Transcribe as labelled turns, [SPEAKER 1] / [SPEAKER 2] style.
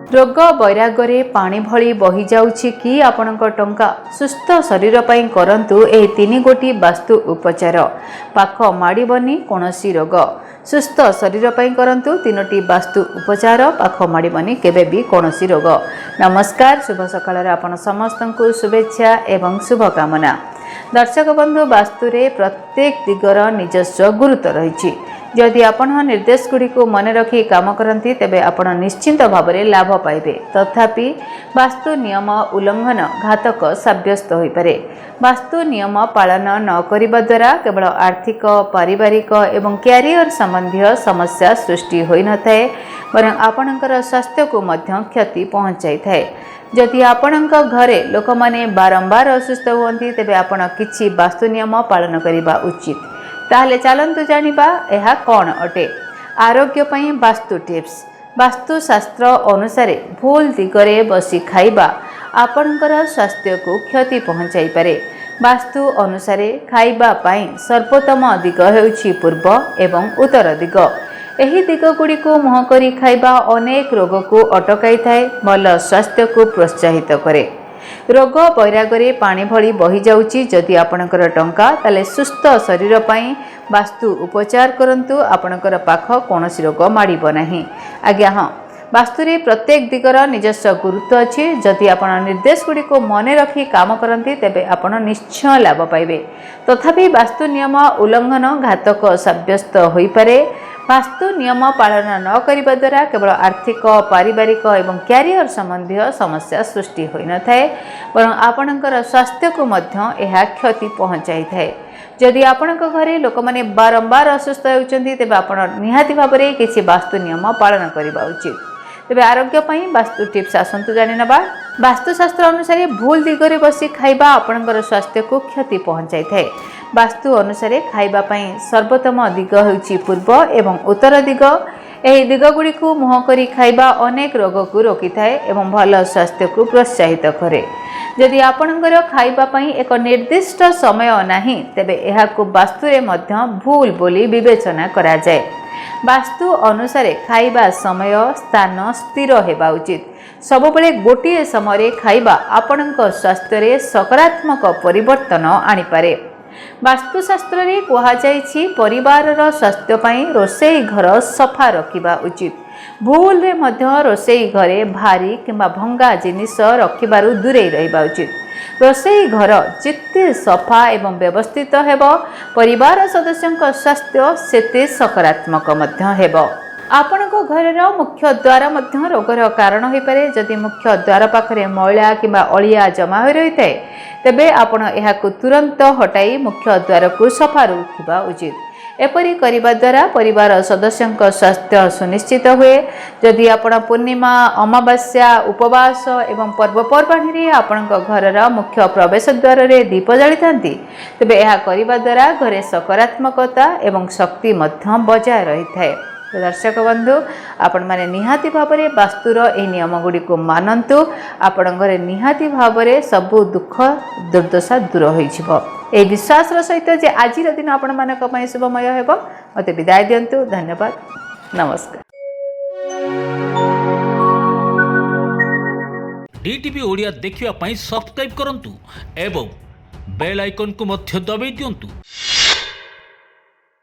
[SPEAKER 1] रोग वैराग्य पानी भली बही जाउछि कि आपणक टंका सुस्थ शरीर पई करंतु एही 3 गोटी वास्तु उपचार पाख माड़ीबनी कोनोसी रोग सुस्थ शरीर पई करंतु 3टी वास्तु उपचार पाख माड़ीबनी केबे भी कोनोसी रोग। नमस्कार, शुभ सकाळ आपण समस्तंकु शुभेच्छा एवं शुभकामना। दर्शक बंधु, वास्तु रे प्रत्येक दिगर निजस्व गुरुत्व रही। जदि आपण निर्देश गुड़ी को मन रखी काम करती तेबे आपण निश्चिंत भाव में लाभ पाइबे। तथापि वास्तु नियम उल्लंघन घातक साब्यस्त हो पारे। वास्तु नियम पालन न करिबा द्वारा केवल आर्थिक, पारिवारिक एवं कैरियर संबंधी समस्या सृष्टि होई न थाए, बरं आपणकर स्वास्थ्य को मध्य क्षति पहुंचाई थाए। जदि आपणक घरे लोक माने बारंबार असुस्थ होती तेबे आपण किछि वास्तु नियम पालन करिबा उचित। ताहले चलंतु जानिबा एहा कौन अटे। आरोग्य पई वास्तु टिप्स। वास्तुशास्त्र अनुसार भूल दिगरे बसी खाइबा आपणकर स्वास्थ्य को क्षति पहुंचाई पारे। वास्तु अनुसार खाइबा पई सर्वोत्तम दिग हेउछि पूर्व एवं उत्तर दिग। एही दिग गुडी को मुह करी खाइबा अनेक रोग को अटकाई थाए, भल स्वास्थ्य को प्रोत्साहित करे। रोग वैराग्य पानी भली बही जाउछि। जदि आपणकर टंका ताले सुस्थ शरीर पई वास्तु उपचार करंतु आपणकर पाख कोनोसी रोग माड़ीब नाही। आज्ञा हाँ, वास्तु रे प्रत्येक दिगर निजस्व गुरुत्व अछि। जदि आपण निर्देश गुडी को मन रखी काम करती तेबे आपण निश्चय लाभ पाइबे। तथापि वास्तु नियम उल्लंघन घातक साब्यस्त होई पारे। वास्तु नियम पालन न करिबा द्वारा केवल आर्थिक, पारिवारिक एवं कैरियर संबंधी समस्या सृष्टि होई न थाए, बरं आपणकर स्वास्थ्य को मध्य एहा क्षति पहुंचाई थाए। जदि आपणक घरे लोक माने बारंबार असुस्थ होउचंती तेबे आपण निहाती भाबरे किछि वास्तु नियम पालन करिबा उचित। तेबे आरोग्य पई वास्तु टिप्स आसंतु जानि नबा। वास्तुशास्त्र अनुसार भूल दिगरे बसी खाइबा आपणकर स्वास्थ्य को क्षति पहुंचाई थाए। वास्तु अनुसार खाइबा पई सर्वोत्तम दिग हेउछि पूर्व एवं उत्तर दिग। एही दिग गुडी को मुह करी खाइबा अनेक रोग को रोकी थाए एवं भल स्वास्थ्य को प्रोत्साहित करे। जदि आपणकर खाइबा पई एक निर्दिष्ट समय नाही तेबे एहाको वास्तु रे मध्य भूल बोली विवेचना करा जाय। वास्तु अनुसार खाइबा समय स्थान स्थिर हेबा उचित। सबबेले गोटिए समय खाइबा आपणक स्वास्थ्य रे सकारात्मक परिवर्तन आनी पारे। वास्तुशास्त्र रे कहा जायछि परिवार रो स्वास्थ्य पई रोसेई घर सफा रखिबा उचित। भूल रे मध्य रोसेई घरे भारी किंबा भंगा जिनिस रखिबारु दूरे रहिबा उचित। रोसेई घर जिते सफा एवं व्यवस्थित हेबो, परिवार सदस्यंक स्वास्थ्य सेते सकारात्मक मध्य हेबो। आपणको घरर मुख्य द्वार मध्य रोगर कारण हो पारे। जदि मुख्य द्वार पाखरे मैला किंबा अलिया जमा हो रही है तेबे आपण एहाकु तुरंत हटाई मुख्य द्वार को सफा रखिबा उचित। एपरी करिबा द्वारा परिवार सदस्यंक स्वास्थ्य सुनिश्चित हुए। जदि आपण पूर्णिमा, अमावास्या, उपवास एवं पर्वपर्वाणी रे आपणक घरर मुख्य प्रवेश द्वार रे दीप जाली थांती तेबे एहा करिबा द्वारा घरे सकारात्मकता एवं शक्ति मध्य बजाय रही थाए। दर्शक बंधु, आपण माने निहाती भावरे वास्तुर ए नियम गुडी को मानंतु। आपण घरे निहाती भावरे सबु दुख दुर्दशा दूर होई छिबो। ए विश्वास सहित जे आजिर दिन आपण मानक पई शुभमय हेबो। मते विदाय दियंतु। धन्यवाद, नमस्कार।
[SPEAKER 2] डीटीवी ओडिया देखिवा पई सब्सक्राइब करंतु एवं बेल आइकन को मध्य दबाई दियंतु।